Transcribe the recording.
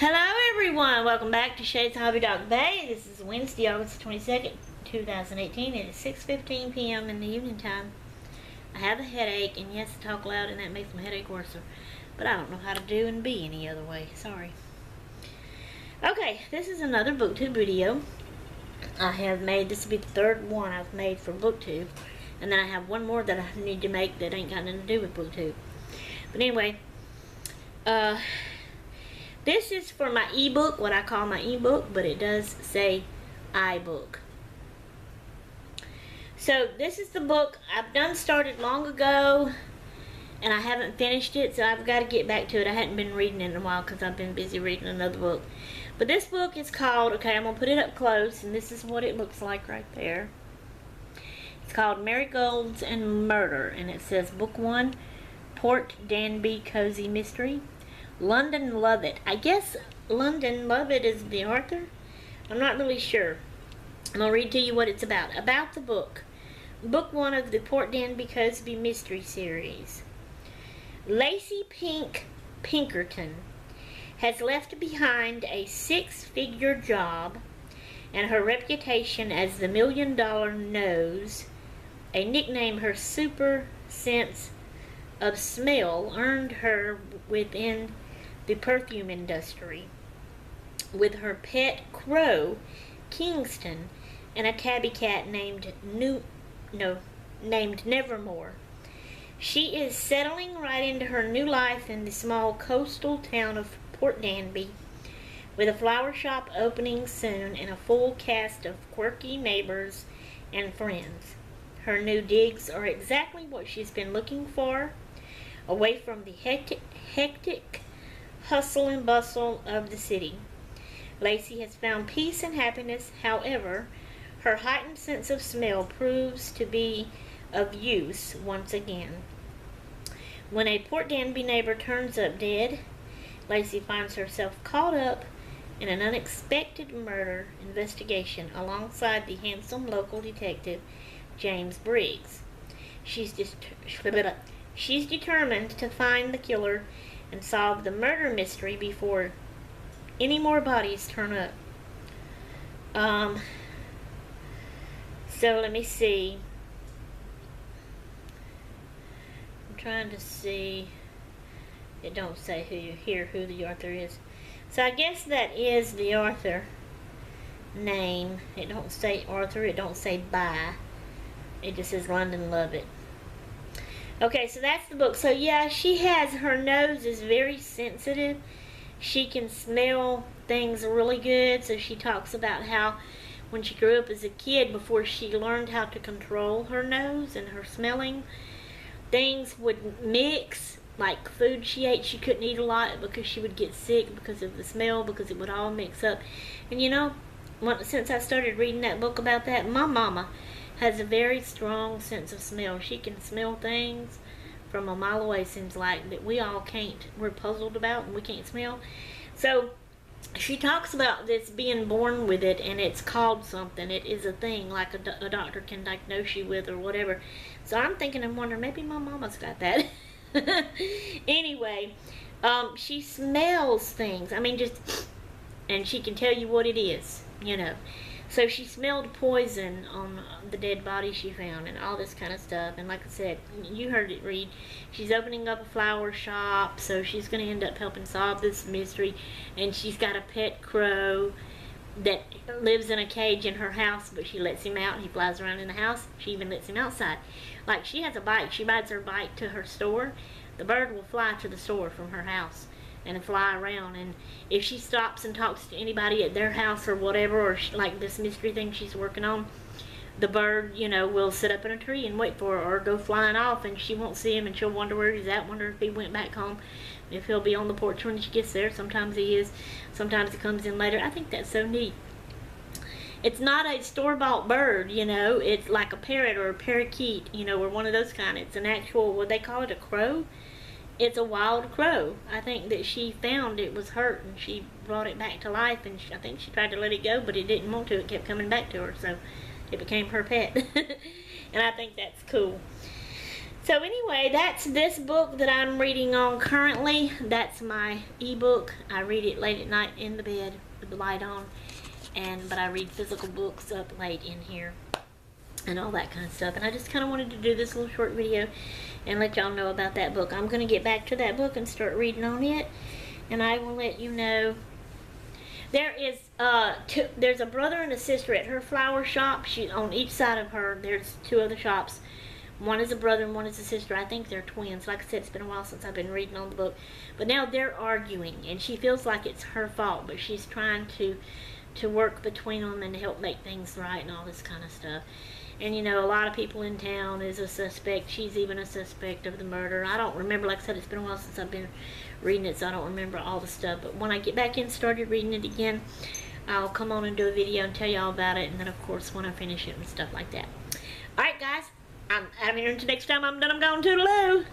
Hello everyone, welcome back to Shay's Hobby Dog Bay. This is Wednesday, August 22nd, 2018. It is 6:15 p.m. in the evening time. I have a headache, and yes, I talk loud and that makes my headache worse. But I don't know how to do and be any other way. Sorry. Okay, this is another booktube video. I have made, this will be the third one I've made for booktube. And then I have one more that I need to make that ain't got nothing to do with booktube. But anyway, this is for my ebook, what I call my ebook, but it does say iBook. So this is the book I've started long ago, and I haven't finished it, so I've got to get back to it. I hadn't been reading it in a while because I've been busy reading another book. But this book is called, okay, I'm going to put it up close, and this is what it looks like right there. It's called Marigolds and Murder, and it says Book 1, Port Danby Cozy Mystery. London Lovett. I guess London Lovett is the author. I'm not really sure. I'm going to read to you what it's about. About the book. Book 1 of the Port Danby Cozy Mystery Series. Lacey Pinkerton has left behind a six-figure job and her reputation as the $1 Million Nose, a nickname her super sense of smell earned her within the perfume industry, with her pet crow, Kingston, and a tabby cat named Nevermore. She is settling right into her new life in the small coastal town of Port Danby, with a flower shop opening soon and a full cast of quirky neighbors and friends. Her new digs are exactly what she's been looking for, away from the hectic hustle and bustle of the city. Lacey has found peace and happiness. However, her heightened sense of smell proves to be of use once again. When a Port Danby neighbor turns up dead, Lacey finds herself caught up in an unexpected murder investigation alongside the handsome local detective James Briggs. She's determined to find the killer and solve the murder mystery before any more bodies turn up. So let me see. I'm trying to see. It don't say who the author is. So I guess that is the author name. It don't say author. It don't say by. It just says London Lovett. Okay, so that's the book. So yeah, her nose is very sensitive. She can smell things really good. So she talks about how when she grew up as a kid, before she learned how to control her nose and her smelling, things would mix. Like food she ate, she couldn't eat a lot because she would get sick because of the smell, because it would all mix up. And you know, since I started reading that book about that, my mama has a very strong sense of smell. She can smell things from a mile away, seems like, that we all can't. We're puzzled about and we can't smell. So she talks about this being born with it, and it's called something. It is a thing like a doctor can diagnose you with or whatever. So I'm thinking and wondering, maybe my mama's got that. Anyway, she smells things. I mean, and she can tell you what it is, you know. So she smelled poison on the dead body she found and all this kind of stuff. And like I said, you heard it read, she's opening up a flower shop, so she's going to end up helping solve this mystery. And she's got a pet crow that lives in a cage in her house, but she lets him out. He flies around in the house. She even lets him outside. Like, she has a bike. She rides her bike to her store. The bird will fly to the store from her house and fly around, and if she stops and talks to anybody at their house or whatever, or like this mystery thing she's working on, the bird, you know, will sit up in a tree and wait for her, or go flying off, and she won't see him, and she'll wonder where he's at, wonder if he went back home, if he'll be on the porch when she gets there. Sometimes he is, sometimes he comes in later. I think that's so neat. It's not a store-bought bird, you know. It's like a parrot or a parakeet, you know, or one of those kind. It's an actual, what they call it, a crow. It's a wild crow. I think that she found it was hurt, and she brought it back to life, and I think she tried to let it go, but it didn't want to. It kept coming back to her, so it became her pet. And I think that's cool. So anyway, that's this book that I'm reading on currently. That's my ebook. I read it late at night in the bed with the light on. But I read physical books up late in here and all that kind of stuff. And I just kind of wanted to do this little short video and let y'all know about that book. I'm going to get back to that book and start reading on it. And I will let you know. There's a brother and a sister at her flower shop. On each side of her, there's two other shops. One is a brother and one is a sister. I think they're twins. Like I said, it's been a while since I've been reading on the book. But now they're arguing, and she feels like it's her fault, but she's trying to work between them and help make things right and all this kind of stuff. And, you know, a lot of people in town is a suspect. She's even a suspect of the murder. I don't remember. Like I said, it's been a while since I've been reading it, so I don't remember all the stuff. But when I get back in and started reading it again, I'll come on and do a video and tell y'all about it. And then, of course, when I finish it and stuff like that. Alright, guys. I'm out of here until next time. I'm done. I'm gone. Toodaloo.